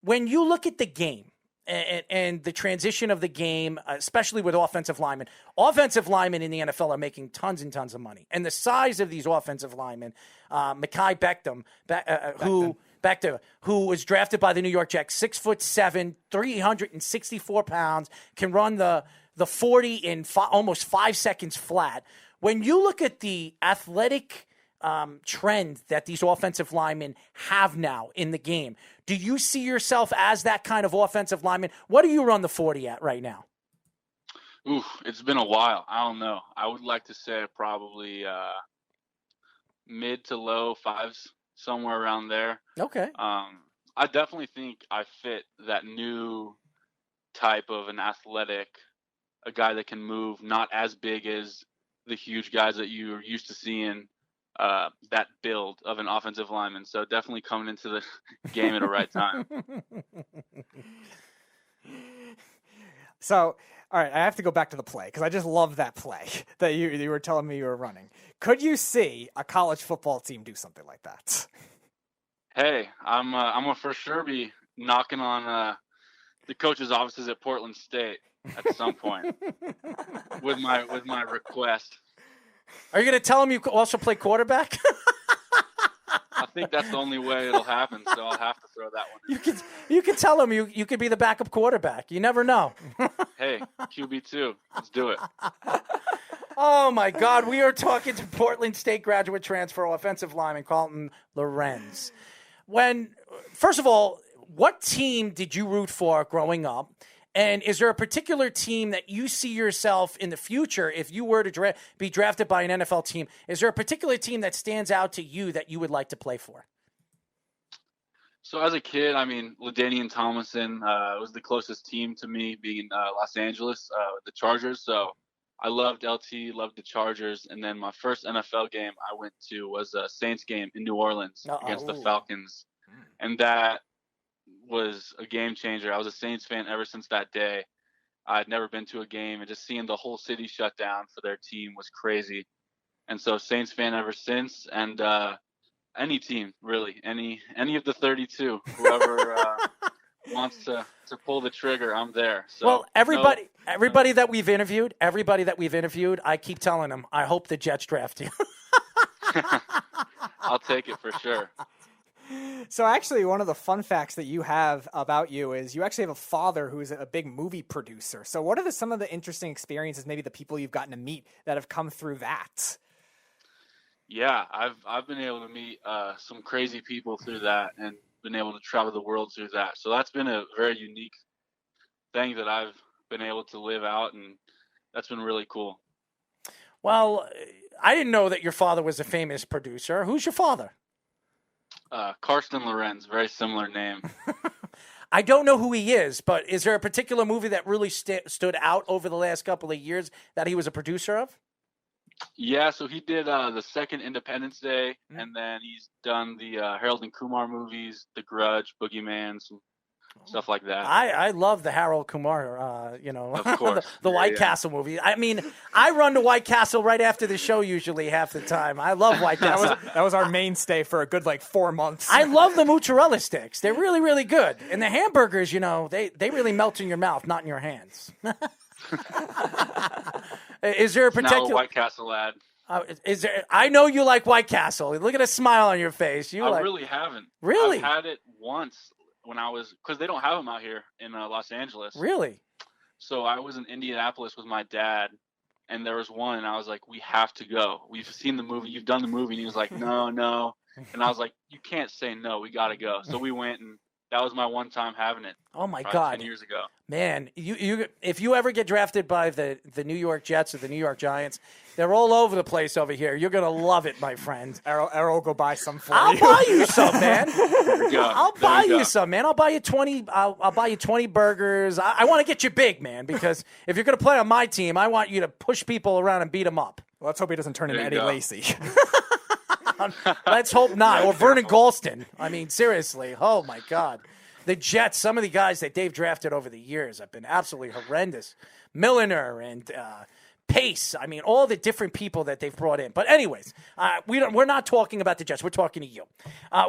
when you look at the game and the transition of the game, especially with offensive linemen in the NFL are making tons and tons of money. And the size of these offensive linemen, Mekhi Becton, who was drafted by the New York Jets, 6'7", 364 pounds, can run the 40 in almost 5 seconds flat. When you look at the athletic trend that these offensive linemen have now in the game, do you see yourself as that kind of offensive lineman? What do you run the 40 at right now? Ooh, it's been a while. I don't know. I would like to say probably mid to low fives, somewhere around there. Okay. I definitely think I fit that new type of an athletic, a guy that can move, not as big as the huge guys that you're used to seeing, that build of an offensive lineman. So definitely coming into the game at the right time. So, all right, I have to go back to the play because I just love that play that you were telling me you were running. Could you see a college football team do something like that? Hey, I'm gonna for sure be knocking on the coach's offices at Portland State at some point with my request. Are you going to tell him you also play quarterback? I think that's the only way it'll happen, so I'll have to throw that one in. You can tell him you could be the backup quarterback. You never know. Hey, QB2, let's do it. Oh, my God. We are talking to Portland State graduate transfer offensive lineman Carlton Lorenz. First of all, what team did you root for growing up? And is there a particular team that you see yourself in the future, if you were to be drafted by an NFL team, is there a particular team that stands out to you that you would like to play for? So as a kid, LaDainian Tomlinson was the closest team to me, being Los Angeles, the Chargers. So I loved LT, loved the Chargers. And then my first NFL game I went to was a Saints game in New Orleans against the Falcons. And that was a game changer. I was a Saints fan ever since that day. I'd never been to a game, and just seeing the whole city shut down for their team was crazy. And so Saints fan ever since. And any team, really, any of the 32, whoever wants to pull the trigger, I'm there. So, well, everybody that we've interviewed, I keep telling them, I hope the Jets draft you. I'll take it for sure. So actually, one of the fun facts that you have about you is you actually have a father who's a big movie producer. So what are some of the interesting experiences, maybe the people you've gotten to meet that have come through that? Yeah, I've been able to meet some crazy people through that and been able to travel the world through that. So that's been a very unique thing that I've been able to live out, and that's been really cool. Well, I didn't know that your father was a famous producer. Who's your father? Carlton Lorenz, very similar name. I don't know who he is, but is there a particular movie that really stood out over the last couple of years that he was a producer of? Yeah, so he did the second Independence Day, and then he's done the Harold and Kumar movies, The Grudge, Boogeyman, some stuff like that. I love the Harold Kumar, of course. the White Castle movie. I run to White Castle right after the show usually half the time. I love White Castle. that was our mainstay for a good 4 months. I love the mozzarella sticks. They're really, really good. And the hamburgers, they really melt in your mouth, not in your hands. Is there a particular... Now a White Castle ad. I know you like White Castle. Look at a smile on your face. I really haven't. Really? I've had it once. Because they don't have them out here in Los Angeles. Really? So I was in Indianapolis with my dad, and there was one, and I was like, we have to go. We've seen the movie. You've done the movie. And he was like, no. And I was like, you can't say no. We got to go. So we went, and that was my one time having it. Oh, my God. 10 years ago. Man, you if you ever get drafted by the New York Jets or the New York Giants, they're all over the place over here. You're going to love it, my friend. Errol will go buy some for you. I'll buy you some, man. There you go. I'll buy you some, man. I'll buy you 20 I'll buy you 20 burgers. I want to get you big, man, because if you're going to play on my team, I want you to push people around and beat them up. Well, let's hope he doesn't turn into Eddie Lacy. Let's hope not. Or Vernon Gholston. Seriously. Oh, my God. The Jets, some of the guys that they've drafted over the years have been absolutely horrendous. Milliner and Pace. I mean, all the different people that they've brought in. But anyways, we're not talking about the Jets. We're talking to you.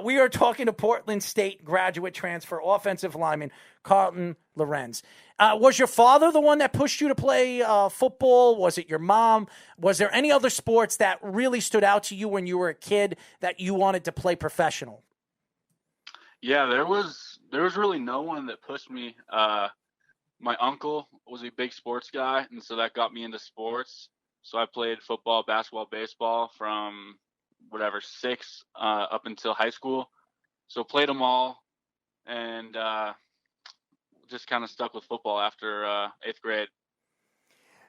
We are talking to Portland State graduate transfer offensive lineman Carlton Lorenz. Was your father the one that pushed you to play football? Was it your mom? Was there any other sports that really stood out to you when you were a kid that you wanted to play professional? Yeah, there was really no one that pushed me. My uncle was a big sports guy, and so that got me into sports. So I played football, basketball, baseball from 6 up until high school. So played them all, and just kind of stuck with football after 8th grade.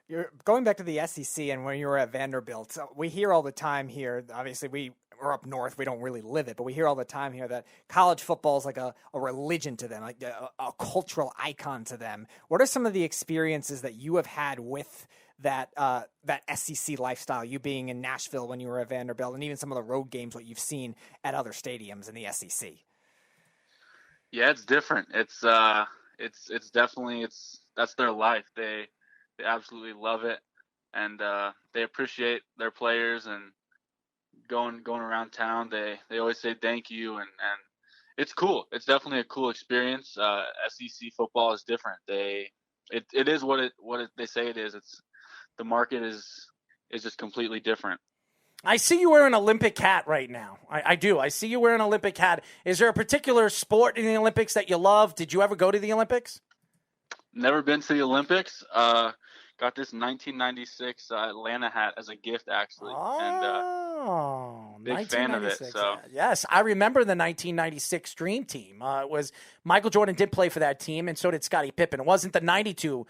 You're going back to the SEC and when you were at Vanderbilt. We hear all the time here, obviously we're up north, we don't really live it, but we hear all the time here that college football is like a religion to them, like a cultural icon to them. What are some of the experiences that you have had with that SEC lifestyle, you being in Nashville when you were at Vanderbilt, and even some of the road games, what you've seen at other stadiums in the SEC? Yeah, it's different. It's definitely that's their life. They absolutely love it, and they appreciate their players, and going around town, they always say thank you, and it's cool. It's definitely a cool experience. SEC football is different. It is what they say it is. The market is just completely different. I see you wearing an Olympic hat right now. I do. I see you wearing an Olympic hat. Is there a particular sport in the Olympics that you love? Did you ever go to the Olympics? Never been to the Olympics. Got this 1996 Atlanta hat as a gift, actually. Oh, and big fan of it. So yes, I remember the 1996 Dream Team. It was Michael Jordan did play for that team, and so did Scottie Pippen. It wasn't the 92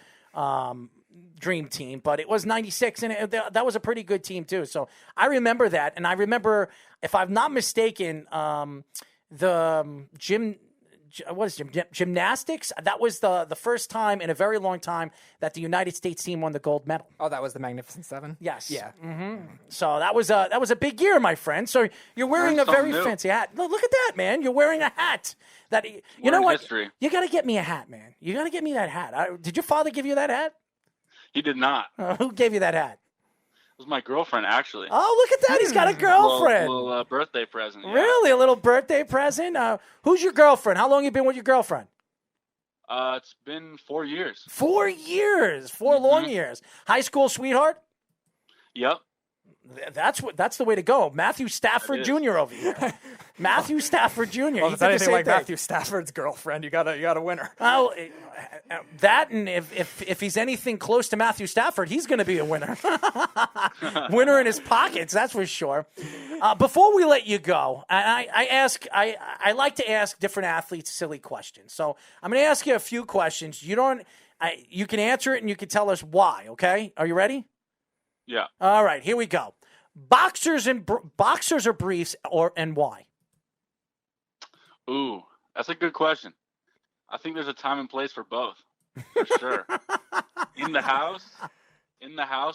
Dream Team, but it was 96, and that was a pretty good team too. So I remember that, and I remember, if I'm not mistaken, the gymnastics. That was the first time in a very long time that the United States team won the gold medal. Oh, that was the Magnificent Seven? Yes. Yeah. Mm-hmm. So that was a big year, my friend. So you're wearing a very fancy hat. Look at that, man. You're wearing a hat. You know what? History. You got to get me a hat, man. You got to get me that hat. Did your father give you that hat? He did not. Who gave you that hat? It was my girlfriend, actually. Oh, look at that. He's got a girlfriend. A little birthday present. Yeah. Really? A little birthday present? Who's your girlfriend? How long you been with your girlfriend? It's been 4 years. 4 years. 4 long years. High school sweetheart? Yep. That's the way to go. Matthew Stafford Jr. over here. Matthew Stafford Jr. Well, if it's anything like Matthew Stafford's girlfriend, you gotta win her. Oh, that, and if he's anything close to Matthew Stafford, he's going to be a winner. Winner in his pockets, that's for sure. Before we let you go, I like to ask different athletes silly questions. So I'm going to ask you a few questions. You can answer it and you can tell us why. Okay, are you ready? Yeah. All right, here we go. Boxers or briefs, and why? Ooh, that's a good question. I think there's a time and place for both, for sure. In the house,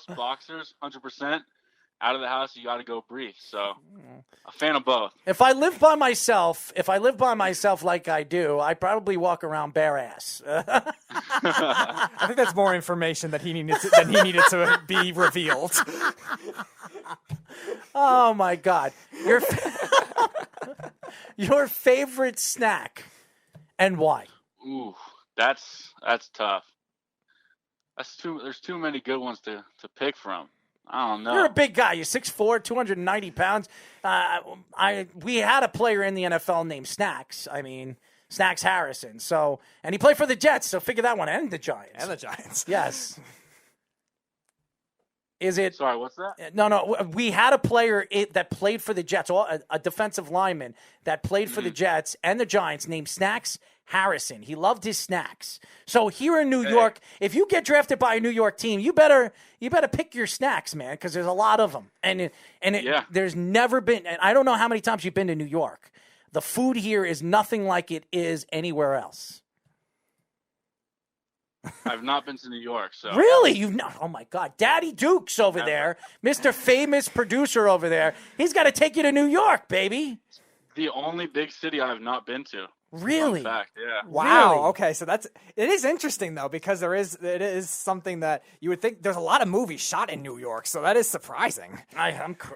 boxers, 100%. Out of the house, you got to go briefs. So, a fan of both. If I live by myself like I do, I'd probably walk around bare ass. I think that's more information that he needed to be revealed. Oh my God, your favorite snack and why? Ooh, that's tough. There's too many good ones to pick from. I don't know. You're a big guy. You're 6'4", 290 pounds. We had a player in the NFL named Snacks. I mean, Snacks Harrison. So, and he played for the Jets. So figure that one, and the Giants. Yes. Is it? Sorry, what's that? No. We had a player that played for the Jets, a defensive lineman that played for the Jets and the Giants named Snacks Harrison. He loved his snacks. So here in New York, if you get drafted by a New York team, you better pick your snacks, man, because there's a lot of them. There's never been, and I don't know how many times you've been to New York. The food here is nothing like it is anywhere else. I've not been to New York, so. Really? You've not? Oh my God. Daddy Duke's over there, Mr. Famous Producer over there. He's got to take you to New York, baby. The only big city I have not been to. Really? Fun fact, yeah. Wow. Really? Okay, so it is interesting though, because it is something that you would think there's a lot of movies shot in New York, so that is surprising.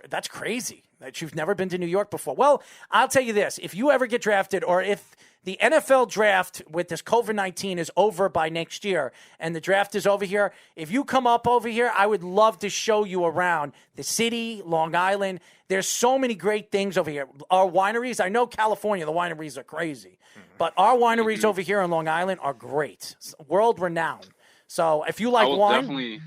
That's crazy that you've never been to New York before. Well, I'll tell you this: if you ever get drafted, or if the NFL draft with this COVID-19 is over by next year and the draft is over here, if you come up over here, I would love to show you around the city, Long Island. There's so many great things over here. Our wineries, I know California, the wineries are crazy, but our wineries over here on Long Island are great, world renowned. So if you like wine,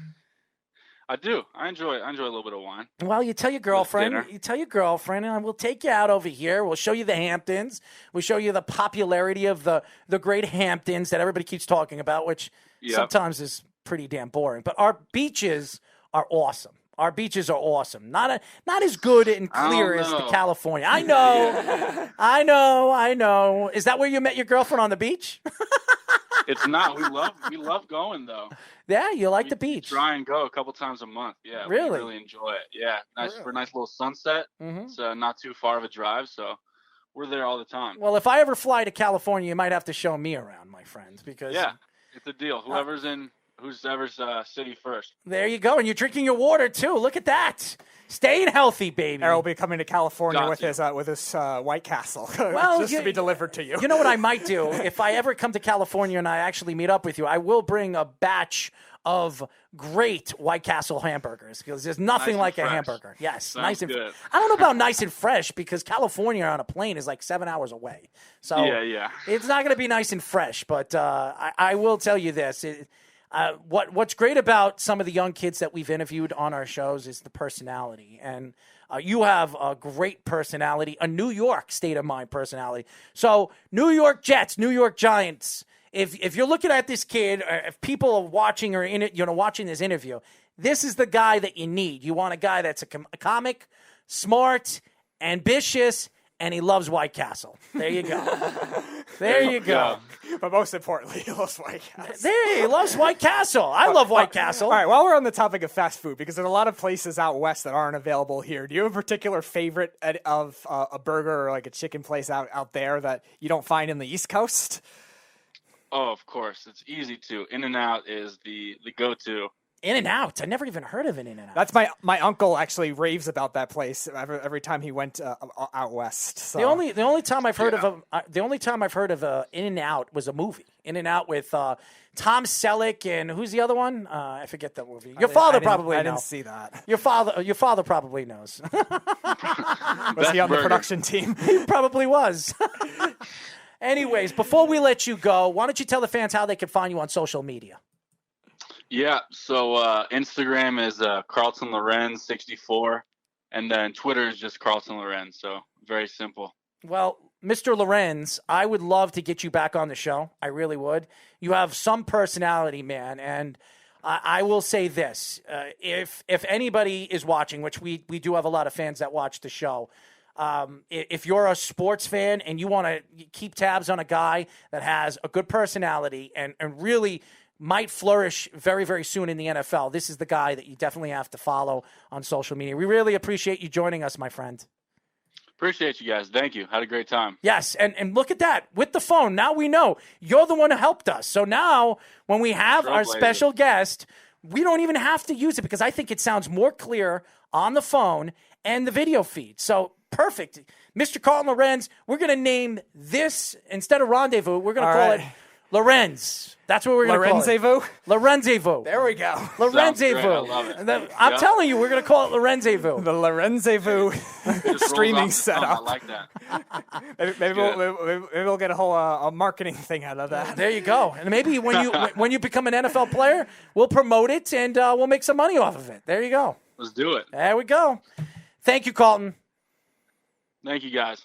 I do. I enjoy a little bit of wine. well, you tell your girlfriend, and we'll take you out over here. We'll show you the Hamptons. We'll show you the popularity of the great Hamptons that everybody keeps talking about, which sometimes is pretty damn boring. But our beaches are awesome. Our beaches are awesome. Not as good and clear as the California. I know. I know. Is that where you met your girlfriend, on the beach? It's not. We love going though. Yeah, you like the beach. We try and go a couple times a month. Yeah, really? We really enjoy it. Yeah, for a nice little sunset. Mm-hmm. It's not too far of a drive, so we're there all the time. Well, if I ever fly to California, you might have to show me around, my friends, because it's a deal. Whoever's city first. There you go, and you're drinking your water too. Look at that. Staying healthy, baby. Errol will be coming to California with his White Castle, just to be delivered to you. You know what I might do? If I ever come to California and I actually meet up with you, I will bring a batch of great White Castle hamburgers, because there's nothing like a hamburger. Yes, Sounds nice and good. I don't know about nice and fresh, because California on a plane is like 7 hours away. So it's not going to be nice and fresh, but I will tell you this. What's great about some of the young kids that we've interviewed on our shows is the personality. And you have a great personality, a New York state of mind personality. So New York Jets, New York Giants. If you're looking at this kid, or if people are watching watching this interview, this is the guy that you need. You want a guy that's a comic, smart, ambitious, and he loves White Castle. There you go. There you go. But most importantly, he loves White Castle. He loves White Castle. I love White Castle. All right, while we're on the topic of fast food, because there's a lot of places out west that aren't available here, do you have a particular favorite of a burger or like a chicken place out there that you don't find in the East Coast? Oh, of course. It's easy to. In-N-Out is the go-to. In-N-Out. I never even heard of an In-N-Out. That's my uncle actually raves about that place every time he went out west. So. The only time I've heard of In-N-Out was a movie. In-N-Out with Tom Selleck and who's the other one? I forget that movie. Your father probably knows. I didn't see that. Your father probably knows. Was he on the production team? He probably was. Anyways, before we let you go, why don't you tell the fans how they can find you on social media? Yeah, so Instagram is Carlton Lorenz 64, and then Twitter is just Carlton Lorenz. So very simple. Well, Mr. Lorenz, I would love to get you back on the show. I really would. You have some personality, man, and I will say this: if anybody is watching, which we do have a lot of fans that watch the show. If you're a sports fan and you want to keep tabs on a guy that has a good personality and really might flourish very, very soon in the NFL, this is the guy that you definitely have to follow on social media. We really appreciate you joining us, my friend. Appreciate you guys. Thank you. Had a great time. Yes, and look at that. With the phone, now we know you're the one who helped us. So now when we have our special guest, we don't even have to use it, because I think it sounds more clear on the phone and the video feed. So perfect. Mr. Carlton Lorenz, we're going to name this, instead of Rendezvous, we're going to call it Lorenz. That's what we're going to call it. Lorenzevous. There we go. Lorenzevous. I love it. I'm telling you, we're going to call it Lorenzevous. The Lorenzevous streaming setup. I like that. Maybe we'll get a whole marketing thing out of that. There you go. And maybe when you become an NFL player, we'll promote it and we'll make some money off of it. There you go. Let's do it. There we go. Thank you, Carlton. Thank you, guys.